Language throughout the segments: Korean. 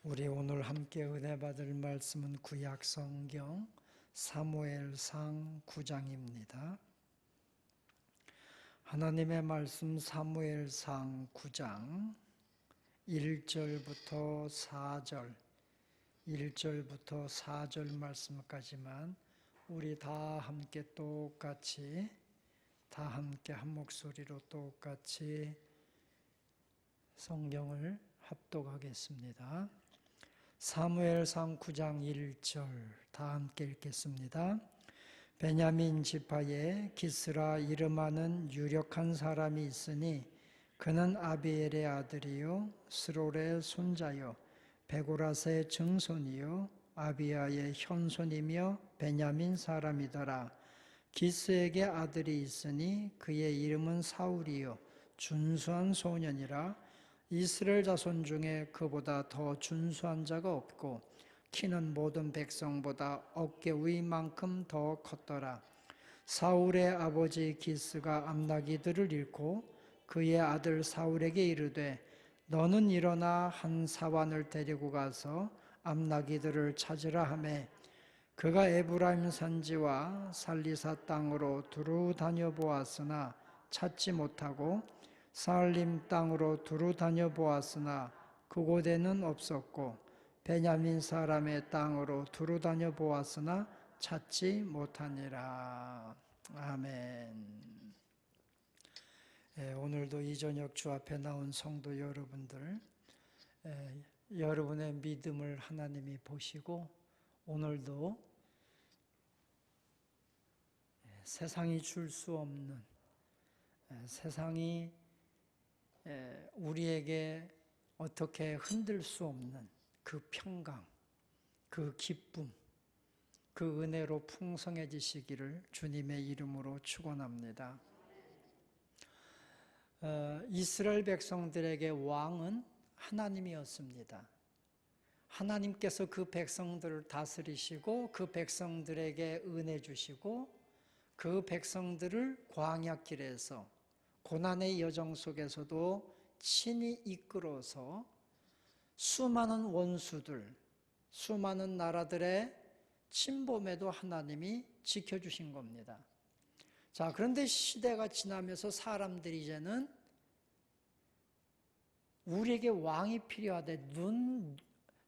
우리 오늘 함께 은혜 받을 말씀은 구약 성경 사무엘상 9장입니다. 하나님의 말씀 사무엘상 9장 1절부터 4절, 1절부터 4절 말씀까지만 우리 다 함께 한 목소리로 똑같이 성경을 합독하겠습니다. 사무엘상 9장 1절 다 함께 읽겠습니다. 베냐민 지파에 기스라 이름하는 유력한 사람이 있으니 그는 아비엘의 아들이요 스롤의 손자요 베고라스의 증손이요 아비야의 현손이며 베냐민 사람이더라. 기스에게 아들이 있으니 그의 이름은 사울이요 준수한 소년이라. 이스라엘 자손 중에 그보다 더 준수한 자가 없고 키는 모든 백성보다 어깨 위만큼 더 컸더라. 사울의 아버지 기스가 암나기들을 잃고 그의 아들 사울에게 이르되 너는 일어나 한 사환을 데리고 가서 암나기들을 찾으라 하매 그가 에브라임 산지와 살리사 땅으로 두루 다녀보았으나 찾지 못하고 사알림 땅으로 두루 다녀보았으나 그곳에는 없었고 베냐민 사람의 땅으로 두루 다녀보았으나 찾지 못하니라. 아멘. 오늘도 이 저녁 주 앞에 나온 성도 여러분들, 여러분의 믿음을 하나님이 보시고 오늘도 세상이 줄 수 없는, 세상이 우리에게 어떻게 흔들 수 없는 그 평강, 그 기쁨, 그 은혜로 풍성해지시기를 주님의 이름으로 축원합니다. 이스라엘 백성들에게 왕은 하나님이었습니다. 하나님께서 그 백성들을 다스리시고 그 백성들에게 은혜 주시고 그 백성들을 광야길에서 고난의 여정 속에서도 친히 이끌어서 수많은 원수들, 수많은 나라들의 침범에도 하나님이 지켜주신 겁니다. 자, 그런데 시대가 지나면서 사람들이 이제는 우리에게 왕이 필요하대.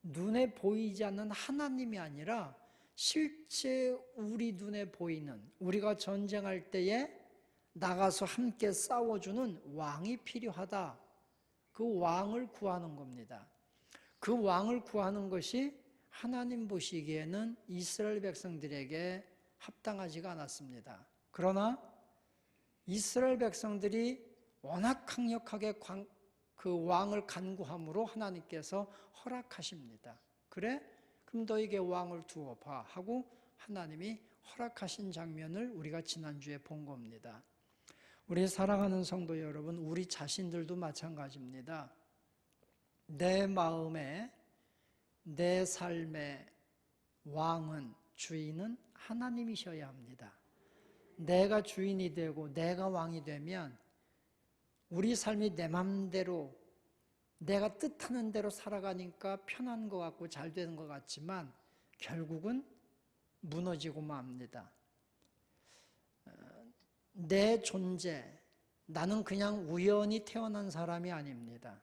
눈에 보이지 않는 하나님이 아니라 실제 우리 눈에 보이는, 우리가 전쟁할 때에 나가서 함께 싸워주는 왕이 필요하다. 그 왕을 구하는 겁니다. 그 왕을 구하는 것이 하나님 보시기에는 이스라엘 백성들에게 합당하지가 않았습니다. 그러나 이스라엘 백성들이 워낙 강력하게 그 왕을 간구함으로 하나님께서 허락하십니다. 그래? 그럼 너에게 왕을 두어봐 하고 하나님이 허락하신 장면을 우리가 지난주에 본 겁니다. 우리 사랑하는 성도 여러분, 우리 자신들도 마찬가지입니다. 내 마음에, 내 삶의 왕은, 주인은 하나님이셔야 합니다. 내가 주인이 되고 내가 왕이 되면 우리 삶이 내 맘대로 내가 뜻하는 대로 살아가니까 편한 것 같고 잘 되는 것 같지만 결국은 무너지고 맙니다. 내 존재, 나는 그냥 우연히 태어난 사람이 아닙니다.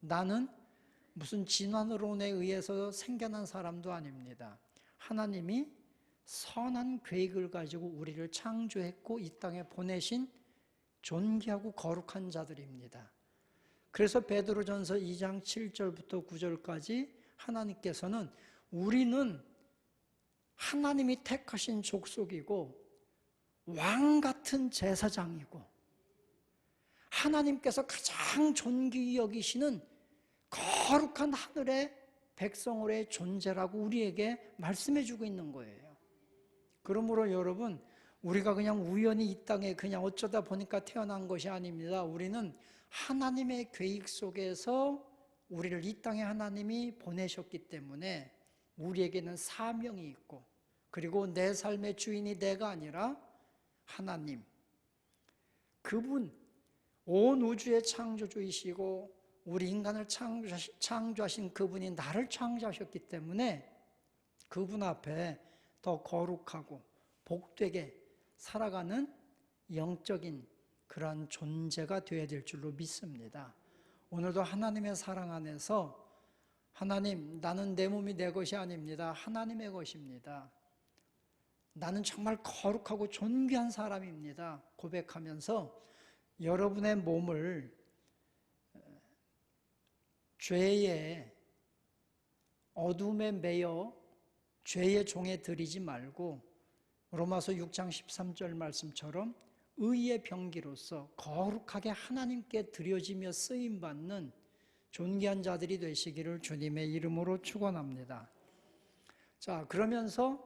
나는 무슨 진화론에 의해서 생겨난 사람도 아닙니다. 하나님이 선한 계획을 가지고 우리를 창조했고 이 땅에 보내신 존귀하고 거룩한 자들입니다. 그래서 베드로전서 2장 7절부터 9절까지 하나님께서는 우리는 하나님이 택하신 족속이고 왕 같은 제사장이고 하나님께서 가장 존귀히 여기시는 거룩한 하늘의 백성으로의 존재라고 우리에게 말씀해 주고 있는 거예요. 그러므로 여러분, 우리가 그냥 우연히 이 땅에 그냥 어쩌다 보니까 태어난 것이 아닙니다. 우리는 하나님의 계획 속에서 우리를 이 땅에 하나님이 보내셨기 때문에 우리에게는 사명이 있고, 그리고 내 삶의 주인이 내가 아니라 하나님, 그분, 온 우주의 창조주이시고 우리 인간을 창조하신 그분이 나를 창조하셨기 때문에 그분 앞에 더 거룩하고 복되게 살아가는 영적인 그러한 존재가 되어야 될 줄로 믿습니다. 오늘도 하나님의 사랑 안에서 하나님, 나는 내 몸이 내 것이 아닙니다. 하나님의 것입니다. 나는 정말 거룩하고 존귀한 사람입니다. 고백하면서 여러분의 몸을 죄의 어둠에 매여 죄의 종에 들이지 말고 로마서 6장 13절 말씀처럼 의의 병기로서 거룩하게 하나님께 드려지며 쓰임받는 존귀한 자들이 되시기를 주님의 이름으로 축원합니다. 자, 그러면서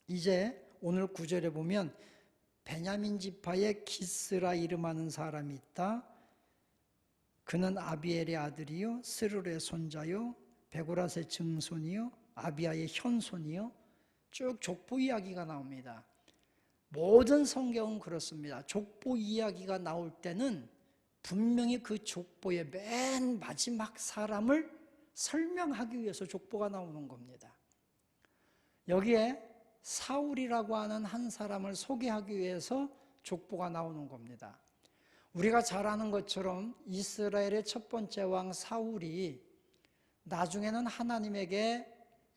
이제 오늘 9절에 보면 베냐민 지파에 기스라 이름하는 사람이 있다. 그는 아비엘의 아들이요 스르의 손자요 베고라스의 증손이요 아비아의 현손이요. 쭉 족보 이야기가 나옵니다. 모든 성경은 그렇습니다. 족보 이야기가 나올 때는 분명히 그 족보의 맨 마지막 사람을 설명하기 위해서 족보가 나오는 겁니다. 여기에 사울이라고 하는 한 사람을 소개하기 위해서 족보가 나오는 겁니다. 우리가 잘 아는 것처럼 이스라엘의 첫 번째 왕 사울이 나중에는 하나님에게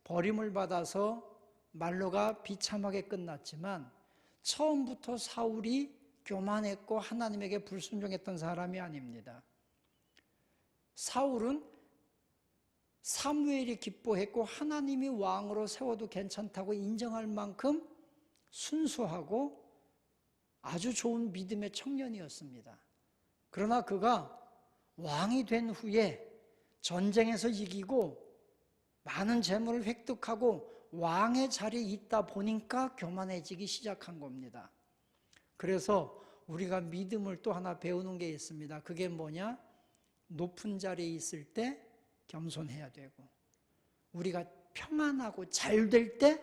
버림을 받아서 말로가 비참하게 끝났지만 처음부터 사울이 교만했고 하나님에게 불순종했던 사람이 아닙니다. 사울은 사무엘이 기뻐했고 하나님이 왕으로 세워도 괜찮다고 인정할 만큼 순수하고 아주 좋은 믿음의 청년이었습니다. 그러나 그가 왕이 된 후에 전쟁에서 이기고 많은 재물을 획득하고 왕의 자리에 있다 보니까 교만해지기 시작한 겁니다. 그래서 우리가 믿음을 또 하나 배우는 게 있습니다. 그게 뭐냐? 높은 자리에 있을 때 겸손해야 되고 우리가 평안하고 잘 될 때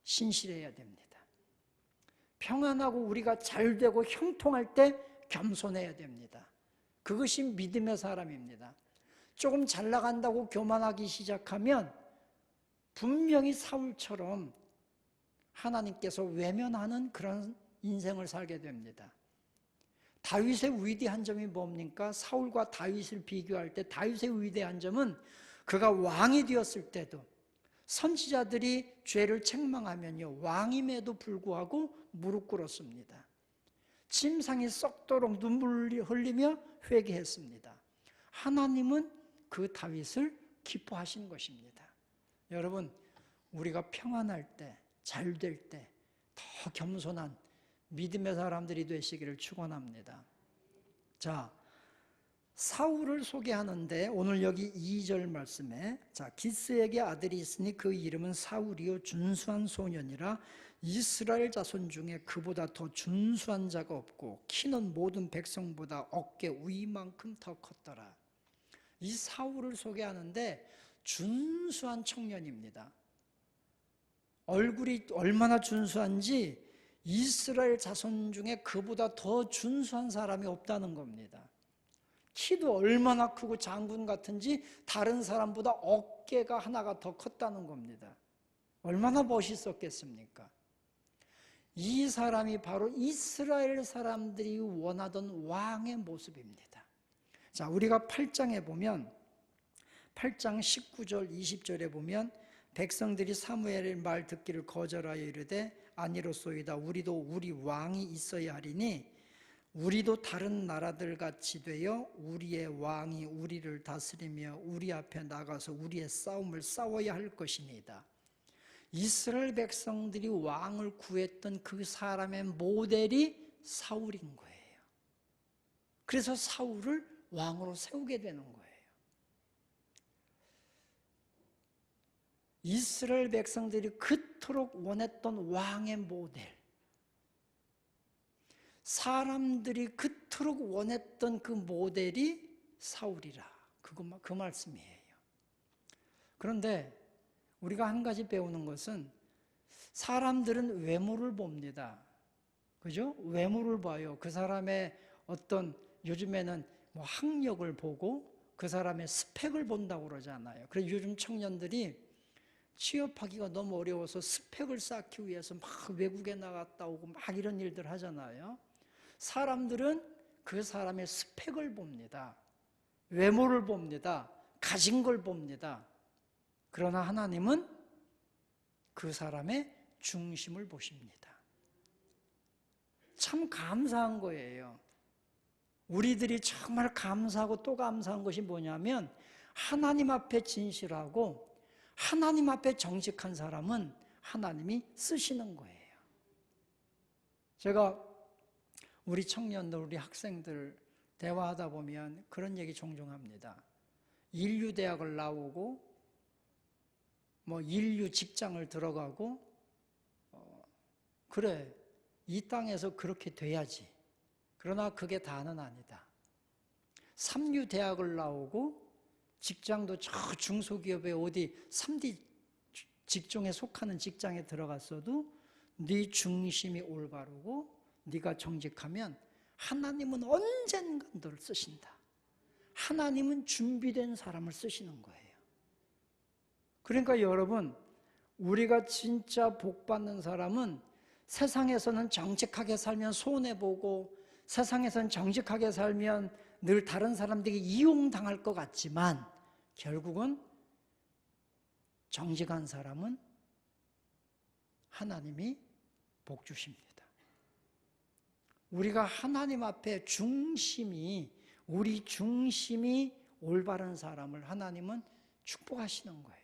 신실해야 됩니다. 평안하고 우리가 잘 되고 형통할 때 겸손해야 됩니다. 그것이 믿음의 사람입니다. 조금 잘 나간다고 교만하기 시작하면 분명히 사울처럼 하나님께서 외면하는 그런 인생을 살게 됩니다. 다윗의 위대한 점이 뭡니까? 사울과 다윗을 비교할 때 다윗의 위대한 점은 그가 왕이 되었을 때도 선지자들이 죄를 책망하면요 왕임에도 불구하고 무릎 꿇었습니다. 침상이 썩도록 눈물을 흘리며 회개했습니다. 하나님은 그 다윗을 기뻐하신 것입니다. 여러분, 우리가 평안할 때, 잘 될 때 더 겸손한 믿음의 사람들이 되시기를 축원합니다. 자, 사울을 소개하는데 오늘 여기 2절 말씀에 자, 기스에게 아들이 있으니 그 이름은 사울이요 준수한 소년이라 이스라엘 자손 중에 그보다 더 준수한 자가 없고 키는 모든 백성보다 어깨 위만큼 더 컸더라. 이 사울을 소개하는데 준수한 청년입니다. 얼굴이 얼마나 준수한지 이스라엘 자손 중에 그보다 더 준수한 사람이 없다는 겁니다. 키도 얼마나 크고 장군 같은지 다른 사람보다 어깨가 하나가 더 컸다는 겁니다. 얼마나 멋있었겠습니까? 이 사람이 바로 이스라엘 사람들이 원하던 왕의 모습입니다. 자, 우리가 8장에 보면 8장 19절 20절에 보면 백성들이 사무엘의 말 듣기를 거절하여 이르되 아니로소이다. 우리도 우리 왕이 있어야 하리니 우리도 다른 나라들 같이 되어 우리의 왕이 우리를 다스리며 우리 앞에 나가서 우리의 싸움을 싸워야 할 것이니이다. 이스라엘 백성들이 왕을 구했던 그 사람의 모델이 사울인 거예요. 그래서 사울을 왕으로 세우게 되는 거예요. 이스라엘 백성들이 그토록 원했던 왕의 모델, 사람들이 그토록 원했던 그 모델이 사울이라. 그 말씀이에요. 그런데 우리가 한 가지 배우는 것은 사람들은 외모를 봅니다. 그죠? 외모를 봐요. 그 사람의 어떤 요즘에는 뭐 학력을 보고 그 사람의 스펙을 본다고 그러잖아요. 그래서 요즘 청년들이 취업하기가 너무 어려워서 스펙을 쌓기 위해서 막 외국에 나갔다 오고 막 이런 일들 하잖아요. 사람들은 그 사람의 스펙을 봅니다. 외모를 봅니다. 가진 걸 봅니다. 그러나 하나님은 그 사람의 중심을 보십니다. 참 감사한 거예요. 우리들이 정말 감사하고 또 감사한 것이 뭐냐면 하나님 앞에 진실하고 하나님 앞에 정직한 사람은 하나님이 쓰시는 거예요. 제가 우리 청년들, 우리 학생들 대화하다 보면 그런 얘기 종종 합니다. 인류대학을 나오고 뭐 인류 직장을 들어가고 그래, 이 땅에서 그렇게 돼야지. 그러나 그게 다는 아니다. 삼류대학을 나오고 직장도 저 중소기업의 어디 3D 직종에 속하는 직장에 들어갔어도 네 중심이 올바르고 네가 정직하면 하나님은 언젠가 너를 쓰신다. 하나님은 준비된 사람을 쓰시는 거예요. 그러니까 여러분, 우리가 진짜 복 받는 사람은 세상에서는 정직하게 살면 손해보고 세상에서는 정직하게 살면 늘 다른 사람들에게 이용당할 것 같지만 결국은 정직한 사람은 하나님이 복 주십니다. 우리가 하나님 앞에 우리 중심이 올바른 사람을 하나님은 축복하시는 거예요.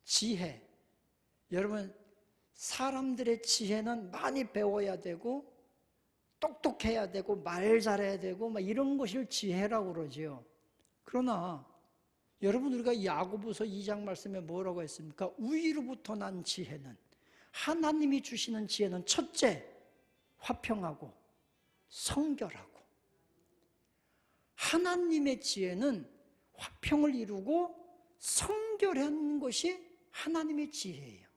지혜. 여러분, 사람들의 지혜는 많이 배워야 되고 똑똑해야 되고 말 잘해야 되고 막 이런 것을 지혜라고 그러죠. 그러나 여러분, 우리가 야고보서 2장 말씀에 뭐라고 했습니까? 위로부터 난 지혜는, 하나님이 주시는 지혜는 첫째, 화평하고 성결하고. 하나님의 지혜는 화평을 이루고 성결한 것이 하나님의 지혜예요.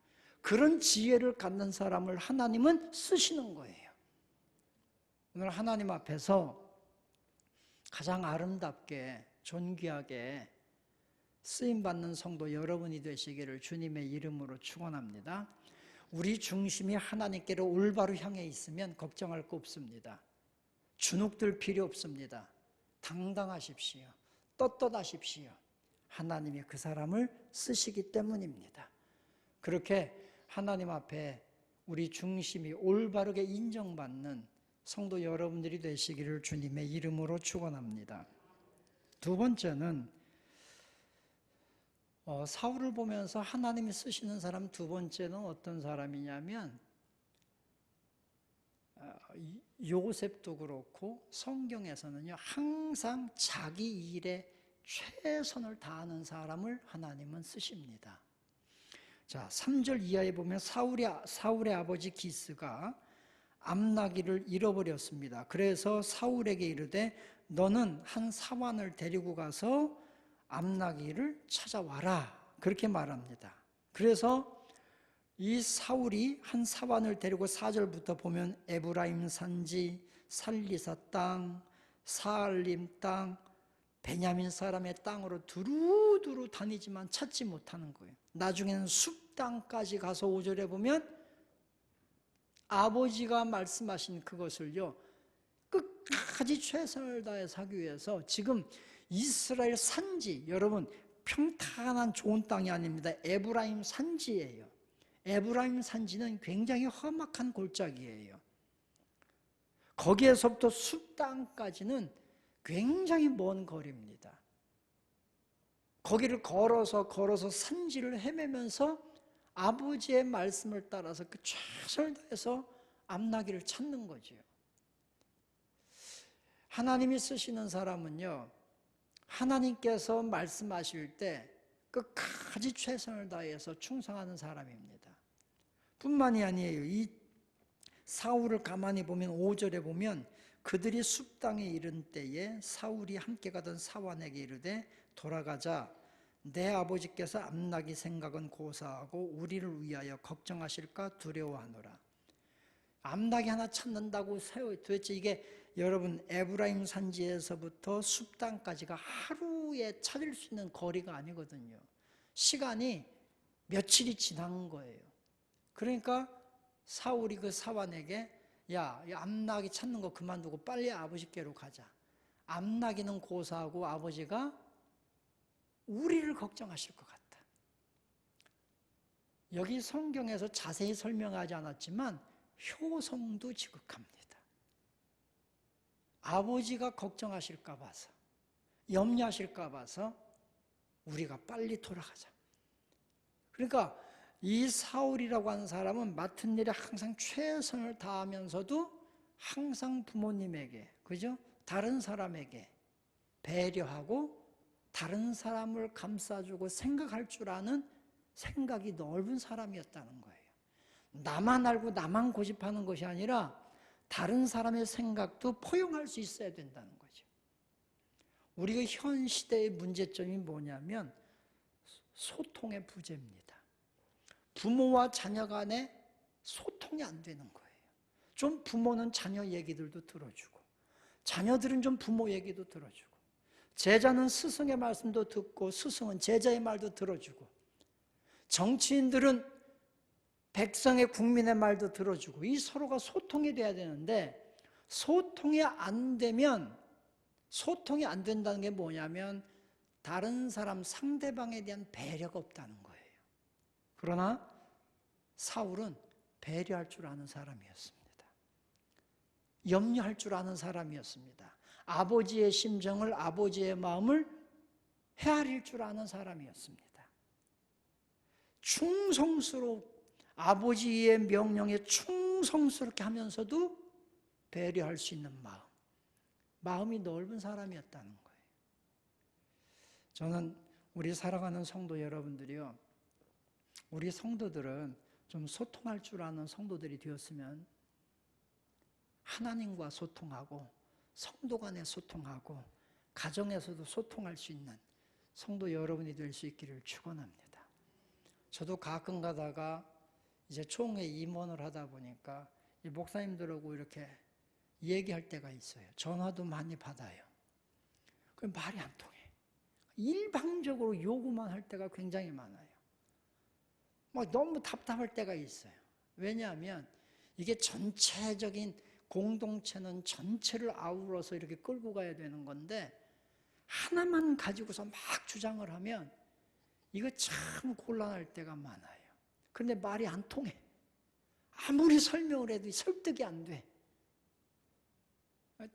그런 지혜를 갖는 사람을 하나님은 쓰시는 거예요. 오늘 하나님 앞에서 가장 아름답게 존귀하게 쓰임받는 성도 여러분이 되시기를 주님의 이름으로 축원합니다. 우리 중심이 하나님께로 올바로 향해 있으면 걱정할 거 없습니다. 주눅들 필요 없습니다. 당당하십시오. 떳떳하십시오. 하나님이 그 사람을 쓰시기 때문입니다. 그렇게 하나님 앞에 우리 중심이 올바르게 인정받는 성도 여러분들이 되시기를 주님의 이름으로 축원합니다. 두 번째는 사울을 보면서 하나님이 쓰시는 사람 두 번째는 어떤 사람이냐면 요셉도 그렇고 성경에서는요 항상 자기 일에 최선을 다하는 사람을 하나님은 쓰십니다. 자, 3절 이하에 보면 사울의 아버지 기스가 암나기를 잃어버렸습니다. 그래서 사울에게 이르되 너는 한 사환을 데리고 가서 암나기를 찾아와라. 그렇게 말합니다. 그래서 이 사울이 한 사환을 데리고 4절부터 보면 에브라임 산지, 살리사 땅, 사알림 땅, 베냐민 사람의 땅으로 두루두루 다니지만 찾지 못하는 거예요. 나중에는 숲 땅까지 가서 5절에 보면 아버지가 말씀하신 그것을요 끝까지 최선을 다해서 하기 위해서 지금 이스라엘 산지, 여러분 평탄한 좋은 땅이 아닙니다. 에브라임 산지예요. 에브라임 산지는 굉장히 험악한 골짜기예요. 거기에서부터 숲 땅까지는 굉장히 먼 거리입니다. 거기를 걸어서 산지를 헤매면서 아버지의 말씀을 따라서 그 최선을 다해서 암나기를 찾는 거죠. 하나님이 쓰시는 사람은요, 하나님께서 말씀하실 때 끝까지 최선을 다해서 충성하는 사람입니다. 뿐만이 아니에요. 이 사울을 가만히 보면 5절에 보면 그들이 숲 땅에 이른 때에 사울이 함께 가던 사환에게 이르되 돌아가자. 내 아버지께서 암나기 생각은 고사하고 우리를 위하여 걱정하실까 두려워하노라. 암나기 하나 찾는다고 도대체 이게 여러분 에브라임 산지에서부터 숲단까지가 하루에 찾을 수 있는 거리가 아니거든요. 시간이 며칠이 지난 거예요. 그러니까 사울이 그 사환에게 야, 이 암나기 찾는 거 그만두고 빨리 아버지께로 가자. 암나기는 고사하고 아버지가 우리를 걱정하실 것 같다. 여기 성경에서 자세히 설명하지 않았지만 효성도 지극합니다. 아버지가 걱정하실까 봐서, 염려하실까 봐서 우리가 빨리 돌아가자. 그러니까 이 사울이라고 하는 사람은 맡은 일에 항상 최선을 다하면서도 항상 부모님에게, 그죠? 다른 사람에게 배려하고 다른 사람을 감싸주고 생각할 줄 아는 생각이 넓은 사람이었다는 거예요. 나만 알고 나만 고집하는 것이 아니라 다른 사람의 생각도 포용할 수 있어야 된다는 거죠. 우리가 현 시대의 문제점이 뭐냐면 소통의 부재입니다. 부모와 자녀 간에 소통이 안 되는 거예요. 좀 부모는 자녀 얘기들도 들어주고 자녀들은 좀 부모 얘기도 들어주고 제자는 스승의 말씀도 듣고 스승은 제자의 말도 들어주고 정치인들은 백성의 국민의 말도 들어주고 이 서로가 소통이 돼야 되는데 소통이 안 된다는 게 뭐냐면 다른 사람 상대방에 대한 배려가 없다는 거예요. 그러나 사울은 배려할 줄 아는 사람이었습니다. 염려할 줄 아는 사람이었습니다. 아버지의 심정을 아버지의 마음을 헤아릴 줄 아는 사람이었습니다. 아버지의 명령에 충성스럽게 하면서도 배려할 수 있는 마음이 넓은 사람이었다는 거예요. 저는 우리 살아가는 성도 여러분들이요, 우리 성도들은 좀 소통할 줄 아는 성도들이 되었으면 하나님과 소통하고 성도 간에 소통하고 가정에서도 소통할 수 있는 성도 여러분이 될 수 있기를 축원합니다. 저도 가끔 가다가 이제 총회 임원을 하다 보니까 이 목사님들하고 이렇게 얘기할 때가 있어요. 전화도 많이 받아요. 그럼 말이 안 통해. 일방적으로 요구만 할 때가 굉장히 많아요. 막 너무 답답할 때가 있어요. 왜냐하면 이게 전체적인 공동체는 전체를 아우러서 이렇게 끌고 가야 되는 건데 하나만 가지고서 막 주장을 하면 이거 참 곤란할 때가 많아요. 그런데 말이 안 통해. 아무리 설명을 해도 설득이 안 돼.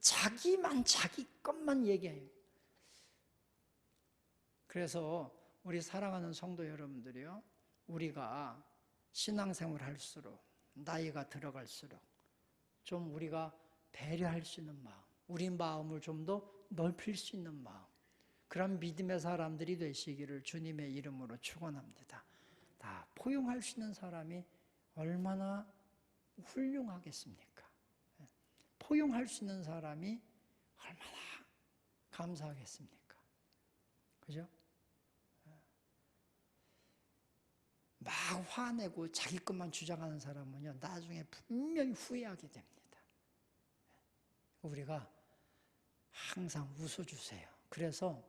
자기 것만 얘기해요. 그래서 우리 사랑하는 성도 여러분들이요, 우리가 신앙생활을 할수록 나이가 들어갈수록 좀 우리가 배려할 수 있는 마음, 우리 마음을 좀 더 넓힐 수 있는 마음, 그런 믿음의 사람들이 되시기를 주님의 이름으로 축원합니다. 다 포용할 수 있는 사람이 얼마나 훌륭하겠습니까? 포용할 수 있는 사람이 얼마나 감사하겠습니까? 그죠? 막 화내고 자기 것만 주장하는 사람은요, 나중에 분명히 후회하게 됩니다. 우리가 항상 웃어주세요. 그래서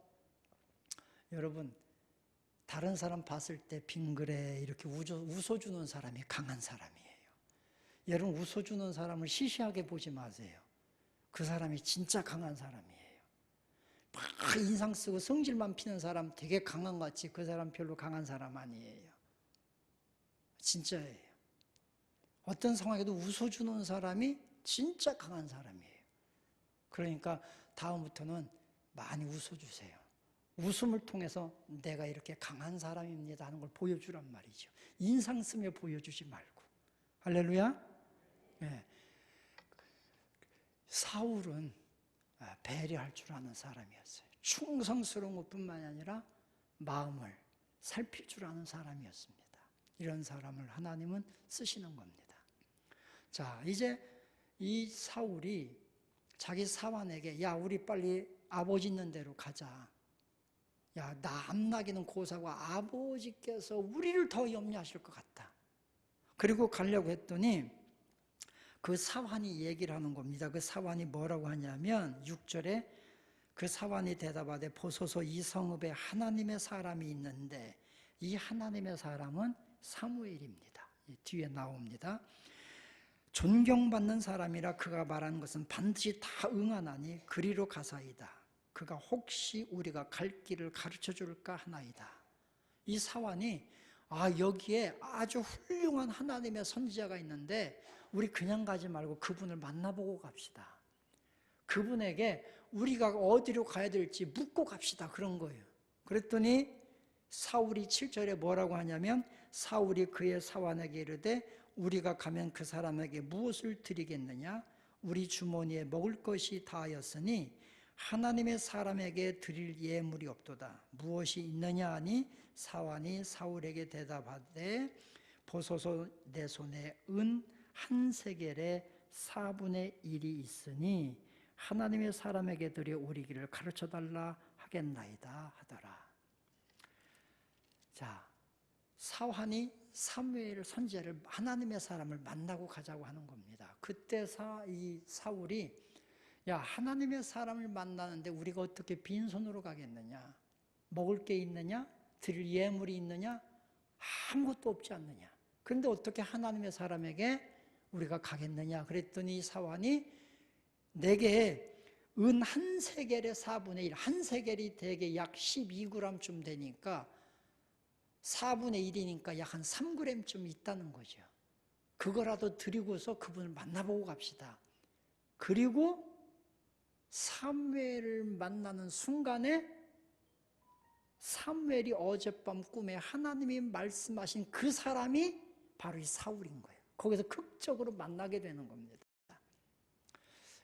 여러분, 다른 사람 봤을 때 빙그레 이렇게 웃어주는 사람이 강한 사람이에요. 여러분, 웃어주는 사람을 시시하게 보지 마세요. 그 사람이 진짜 강한 사람이에요. 막 인상 쓰고 성질만 피는 사람 되게 강한 것 같지 그 사람 별로 강한 사람 아니에요. 진짜예요. 어떤 상황에도 웃어주는 사람이 진짜 강한 사람이에요. 그러니까 다음부터는 많이 웃어주세요. 웃음을 통해서 내가 이렇게 강한 사람입니다 하는 걸 보여주란 말이죠. 인상 쓰며 보여주지 말고. 할렐루야. 네. 사울은 배려할 줄 아는 사람이었어요. 충성스러운 것뿐만 아니라 마음을 살필 줄 아는 사람이었습니다. 이런 사람을 하나님은 쓰시는 겁니다. 자, 이제 이 사울이 자기 사환에게 야, 우리 빨리 아버지 있는 데로 가자. 야, 나 암나기는 고사고 아버지께서 우리를 더 염려하실 것 같다. 그리고 가려고 했더니 그 사환이 얘기를 하는 겁니다. 그 사환이 뭐라고 하냐면 6절에 그 사환이 대답하되 보소서 이 성읍에 하나님의 사람이 있는데 이 하나님의 사람은 사무엘입니다. 뒤에 나옵니다. 존경받는 사람이라 그가 말하는 것은 반드시 다 응하나니 그리로 가사이다. 그가 혹시 우리가 갈 길을 가르쳐 줄까 하나이다. 이 사환이 여기에 아주 훌륭한 하나님의 선지자가 있는데 우리 그냥 가지 말고 그분을 만나보고 갑시다. 그분에게 우리가 어디로 가야 될지 묻고 갑시다. 그런 거예요. 그랬더니 사울이 7절에 뭐라고 하냐면 사울이 그의 사환에게 이르되 우리가 가면 그 사람에게 무엇을 드리겠느냐? 우리 주머니에 먹을 것이 다하였으니 하나님의 사람에게 드릴 예물이 없도다. 무엇이 있느냐 하니 사환이 사울에게 대답하되 보소서 내 손에 은 한 세겔의 4분의 1이 있으니 하나님의 사람에게 드려 우리 길을 가르쳐달라 하겠나이다 하더라. 자, 사환이 사무엘 선지자를 하나님의 사람을 만나고 가자고 하는 겁니다. 그때 이 사울이 야, 하나님의 사람을 만나는데 우리가 어떻게 빈손으로 가겠느냐? 먹을 게 있느냐? 드릴 예물이 있느냐? 아무것도 없지 않느냐? 그런데 어떻게 하나님의 사람에게 우리가 가겠느냐? 그랬더니 사환이 내게 은 한 세겔의 4분의 1, 한 세겔이 대개 약 12g쯤 되니까 4분의 1이니까 약 한 3g쯤 있다는 거죠. 그거라도 드리고서 그분을 만나보고 갑시다. 그리고 사무엘을 만나는 순간에 사무엘이 어젯밤 꿈에 하나님이 말씀하신 그 사람이 바로 이 사울인 거예요. 거기서 극적으로 만나게 되는 겁니다.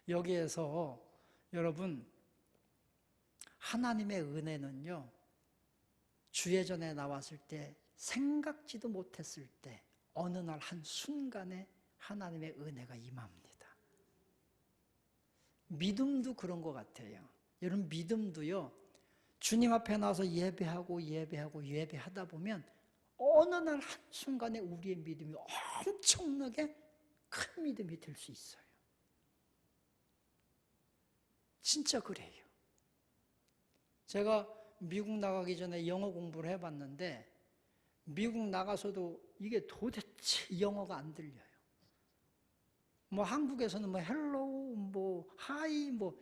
여기에서 여러분 하나님의 은혜는요, 주예전에 나왔을 때 생각지도 못했을 때 어느 날 한순간에 하나님의 은혜가 임합니다. 믿음도 그런 것 같아요. 여러분 믿음도요, 주님 앞에 나와서 예배하다 보면 어느 날 한순간에 우리의 믿음이 엄청나게 큰 믿음이 될 수 있어요. 진짜 그래요. 제가 미국 나가기 전에 영어 공부를 해봤는데 미국 나가서도 이게 도대체 영어가 안 들려요. 뭐 한국에서는 뭐 헬로우, 뭐 하이, 뭐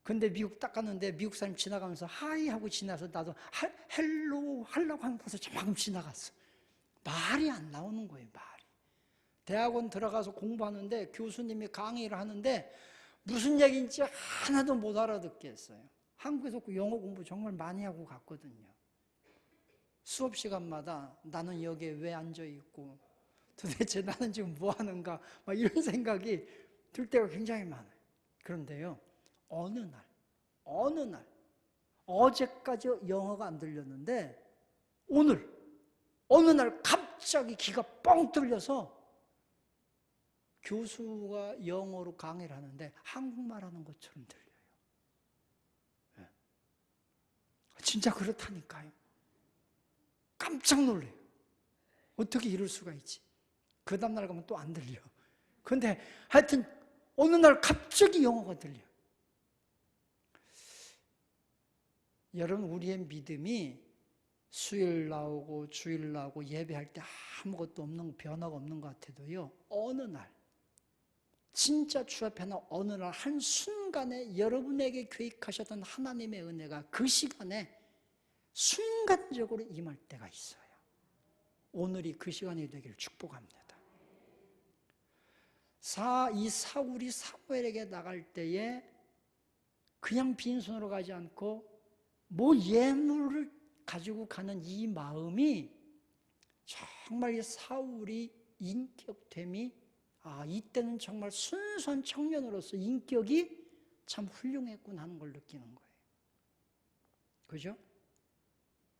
근데 미국 딱 갔는데 미국 사람 지나가면서 하이 하고 지나서 나도 헬로우 하려고 하는 곳에 저만큼 지나갔어. 말이 안 나오는 거예요, 말이. 대학원 들어가서 공부하는데 교수님이 강의를 하는데 무슨 얘기인지 하나도 못 알아듣겠어요. 한국에서 영어 공부 정말 많이 하고 갔거든요. 수업 시간마다 나는 여기에 왜 앉아있고 도대체 나는 지금 뭐 하는가 막 이런 생각이 들 때가 굉장히 많아요. 그런데요, 어느 날 어제까지 영어가 안 들렸는데 어느 날 갑자기 귀가 뻥 뚫려서 교수가 영어로 강의를 하는데 한국말 하는 것처럼 들려요. 네. 진짜 그렇다니까요. 깜짝 놀래요. 어떻게 이럴 수가 있지? 그 다음날 가면 또 안 들려. 근데 하여튼 어느 날 갑자기 영어가 들려. 여러분 우리의 믿음이 수요일 나오고 주일 나오고 예배할 때 아무것도 없는, 변화가 없는 것 같아도요, 어느 날 진짜 주 앞에 나 어느 날 한순간에 여러분에게 계획하셨던 하나님의 은혜가 그 시간에 순간적으로 임할 때가 있어요. 오늘이 그 시간이 되기를 축복합니다. 이 사울이 사무엘에게 나갈 때에 그냥 빈손으로 가지 않고 뭐 예물을 가지고 가는 이 마음이 정말 이 사울이 인격됨이 이때는 정말 순수한 청년으로서 인격이 참 훌륭했구나 하는 걸 느끼는 거예요. 그죠?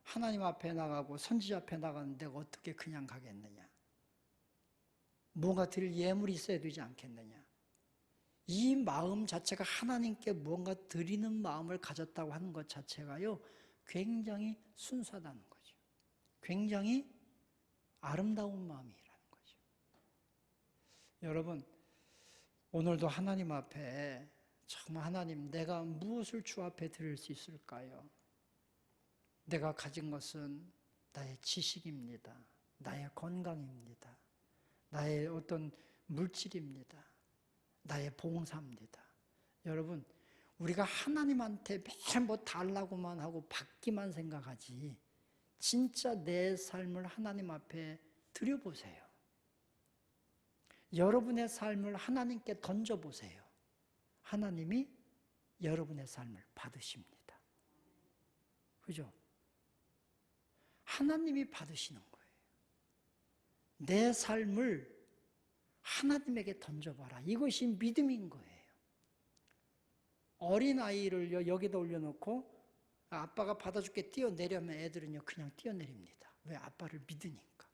하나님 앞에 나가고 선지자 앞에 나가는데 어떻게 그냥 가겠느냐? 뭔가 드릴 예물이 있어야 되지 않겠느냐? 이 마음 자체가 하나님께 뭔가 드리는 마음을 가졌다고 하는 것 자체가요, 굉장히 순수하다는 거죠. 굉장히 아름다운 마음이라는 거죠. 여러분, 오늘도 하나님 앞에 정말 하나님, 내가 무엇을 주 앞에 드릴 수 있을까요? 내가 가진 것은 나의 지식입니다. 나의 건강입니다. 나의 어떤 물질입니다. 나의 봉사입니다. 여러분, 우리가 하나님한테 매일 뭐 달라고만 하고 받기만 생각하지, 진짜 내 삶을 하나님 앞에 드려보세요. 여러분의 삶을 하나님께 던져보세요. 하나님이 여러분의 삶을 받으십니다. 그죠? 하나님이 받으시는 거예요. 내 삶을 하나님에게 던져봐라. 이것이 믿음인 거예요. 어린아이를 여기다 올려놓고 아빠가 받아줄게 뛰어내려면 애들은요 그냥 뛰어내립니다. 왜? 아빠를 믿으니까.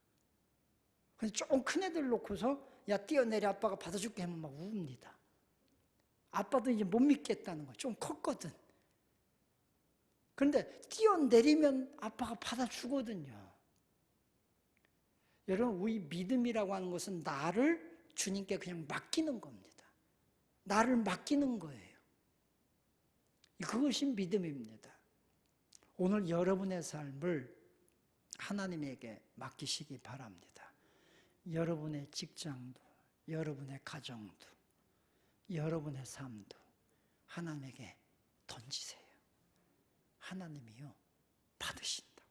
근데 조금 큰 애들 놓고서 야 뛰어내려 아빠가 받아줄게 하면 막 웁니다. 아빠도 이제 못 믿겠다는 거예요. 좀 컸거든. 그런데 뛰어내리면 아빠가 받아주거든요. 여러분, 우리 믿음이라고 하는 것은 나를 주님께 그냥 맡기는 겁니다. 나를 맡기는 거예요. 그것이 믿음입니다. 오늘 여러분의 삶을 하나님에게 맡기시기 바랍니다. 여러분의 직장도, 여러분의 가정도, 여러분의 삶도 하나님에게 던지세요. 하나님이요, 받으신다고.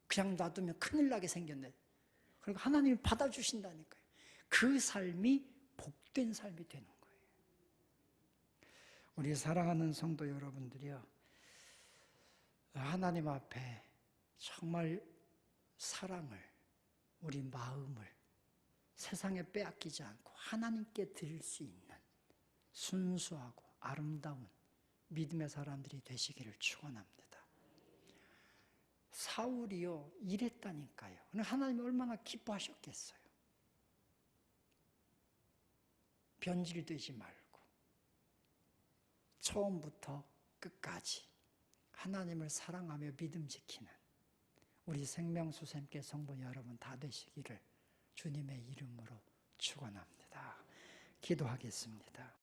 그냥 놔두면 큰일 나게 생겼네. 그리고 하나님이 받아주신다니까요. 그 삶이 복된 삶이 되는 거예요. 우리 사랑하는 성도 여러분들이요, 하나님 앞에 정말 사랑을, 우리 마음을 세상에 빼앗기지 않고 하나님께 드릴 수 있는 순수하고 아름다운 믿음의 사람들이 되시기를 축원합니다. 사울이요 이랬다니까요. 하나님이 얼마나 기뻐하셨겠어요. 변질되지 말고 처음부터 끝까지 하나님을 사랑하며 믿음 지키는 우리 생명수샘께 성도 여러분 다 되시기를 주님의 이름으로 축원합니다. 기도하겠습니다.